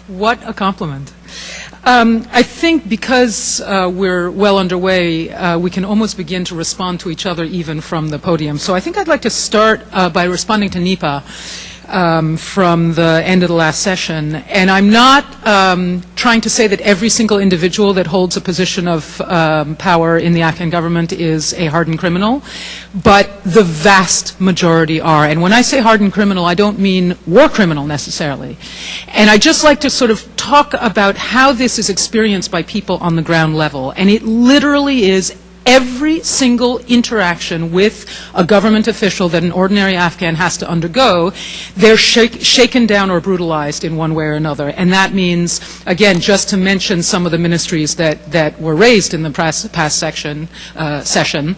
What a compliment. I think because we're well underway, we can almost begin to respond to each other even from the podium. So I think I'd like to start by responding to NEPA from the end of the last session. And I'm not trying to say that every single individual that holds a position of power in the Afghan government is a hardened criminal, but the vast majority are. And when I say hardened criminal, I don't mean war criminal necessarily. And I'd just like to sort of talk about how this is experienced by people on the ground level. And it literally is every single interaction with a government official that an ordinary Afghan has to undergo, they're shaken down or brutalized in one way or another. And that means, again, just to mention some of the ministries that were raised in the past session,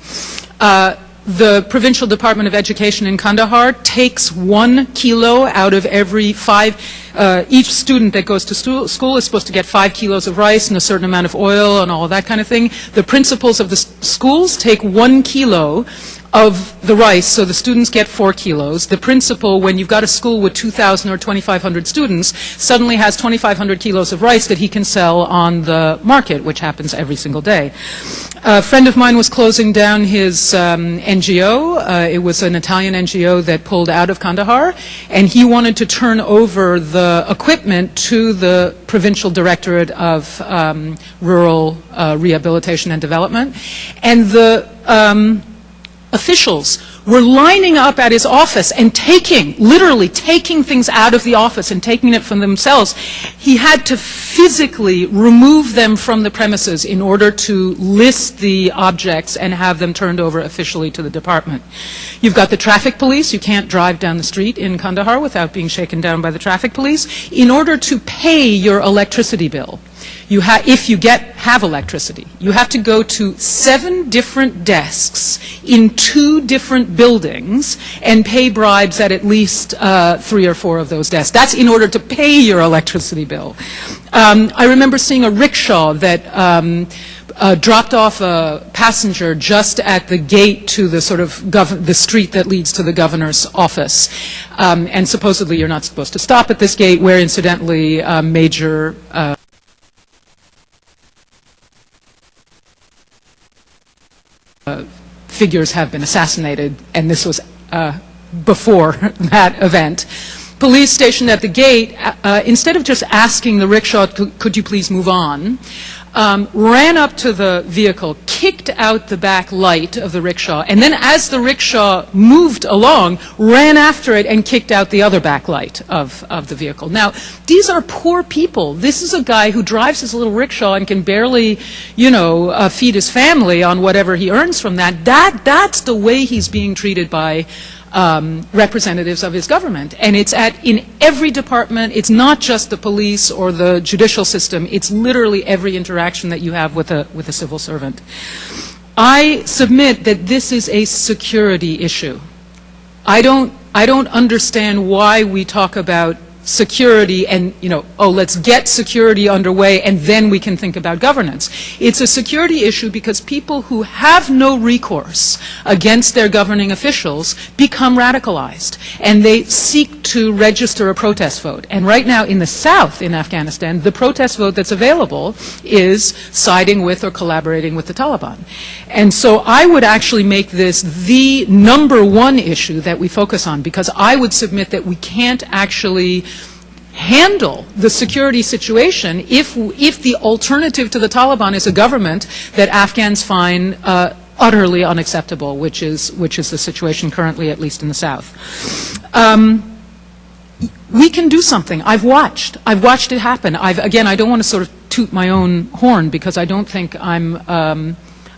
the Provincial Department of Education in Kandahar takes 1 kilo out of every 5. Each student that goes to school is supposed to get 5 kilos of rice and a certain amount of oil and all of that kind of thing. The principals of the schools take 1 kilo of the rice, so the students get 4 kilos. The principal, when you've got a school with 2,000 or 2,500 students, suddenly has 2,500 kilos of rice that he can sell on the market, which happens every single day. A friend of mine was closing down his NGO. It was an Italian NGO that pulled out of Kandahar, and he wanted to turn over the equipment to the Provincial Directorate of Rural Rehabilitation and Development. And the officials were lining up at his office and literally taking things out of the office and taking it from themselves. He had to physically remove them from the premises in order to list the objects and have them turned over officially to the department. You've got the traffic police. You can't drive down the street in Kandahar without being shaken down by the traffic police. In order to pay your electricity bill, if you have electricity, you have to go to 7 different desks in 2 different buildings and pay bribes at least 3 or 4 of those desks. That's in order to pay your electricity bill. I remember seeing a rickshaw that dropped off a passenger just at the gate to the sort of the street that leads to the governor's office. And supposedly you're not supposed to stop at this gate, where incidentally major figures have been assassinated, and this was before that event. Police stationed at the gate, instead of just asking the rickshaw, could you please move on, ran up to the vehicle, kicked out the back light of the rickshaw, and then as the rickshaw moved along, ran after it and kicked out the other back light of the vehicle. Now, these are poor people. This is a guy who drives his little rickshaw and can barely, feed his family on whatever he earns from that. That's the way he's being treated by representatives of his government. And it's in every department. It's not just the police or the judicial system. It's literally every interaction that you have with a civil servant. I submit that this is a security issue. I don't understand why we talk about security and, let's get security underway and then we can think about governance. It's a security issue because people who have no recourse against their governing officials become radicalized and they seek to register a protest vote. And right now in the south in Afghanistan, the protest vote that's available is siding with or collaborating with the Taliban. And so I would actually make this the #1 issue that we focus on, because I would submit that we can't actually handle the security situation if the alternative to the Taliban is a government that Afghans find utterly unacceptable, which is the situation currently, at least in the south. We can do something. I've watched it happen. Again, I don't want to sort of toot my own horn, because I don't think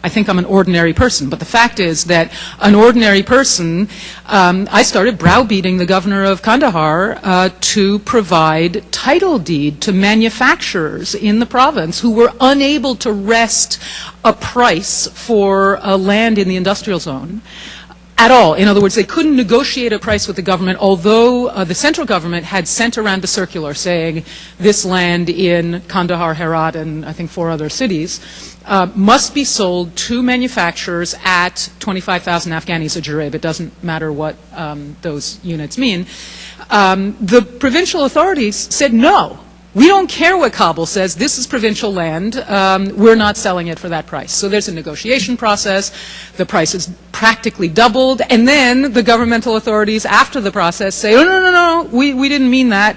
I think I'm an ordinary person, but the fact is that an ordinary person, I started browbeating the governor of Kandahar to provide title deed to manufacturers in the province who were unable to wrest a price for land in the industrial zone at all. In other words, they couldn't negotiate a price with the government, although the central government had sent around a circular saying this land in Kandahar, Herat, and I think 4 other cities must be sold to manufacturers at 25,000 Afghanis a jurib. It doesn't matter what those units mean. The provincial authorities said no. We don't care what Kabul says. This is provincial land. We're not selling it for that price. So there's a negotiation process. The price is practically doubled. And then the governmental authorities after the process say, oh, no, we didn't mean that.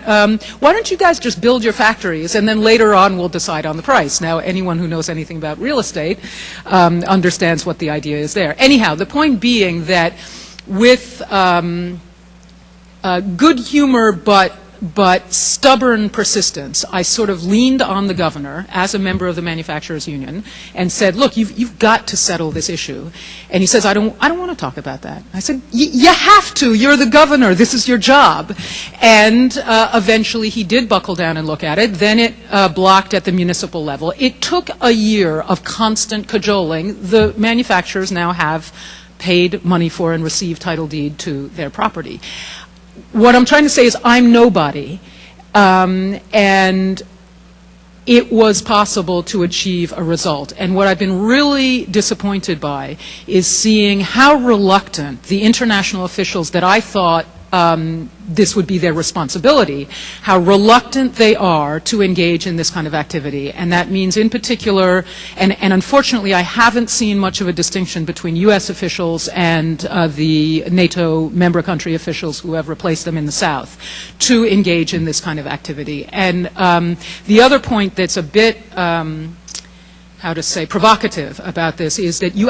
Why don't you guys just build your factories, and then later on we'll decide on the price. Now, anyone who knows anything about real estate understands what the idea is there. Anyhow, the point being that with good humor but stubborn persistence, I sort of leaned on the governor as a member of the manufacturers union and said, look, you've got to settle this issue. And he says, I don't want to talk about that. I said, you have to. You're the governor. This is your job. And eventually he did buckle down and look at it. Then it blocked at the municipal level. It took a year of constant cajoling. The manufacturers now have paid money for and received title deed to their property. What I'm trying to say is I'm nobody, and it was possible to achieve a result. And what I've been really disappointed by is seeing how reluctant the international officials that I thought this would be their responsibility, how reluctant they are to engage in this kind of activity. And that means in particular, and unfortunately I haven't seen much of a distinction between U.S. officials and the NATO member country officials who have replaced them in the South, to engage in this kind of activity. And the other point that's a bit, how to say, provocative about this is that you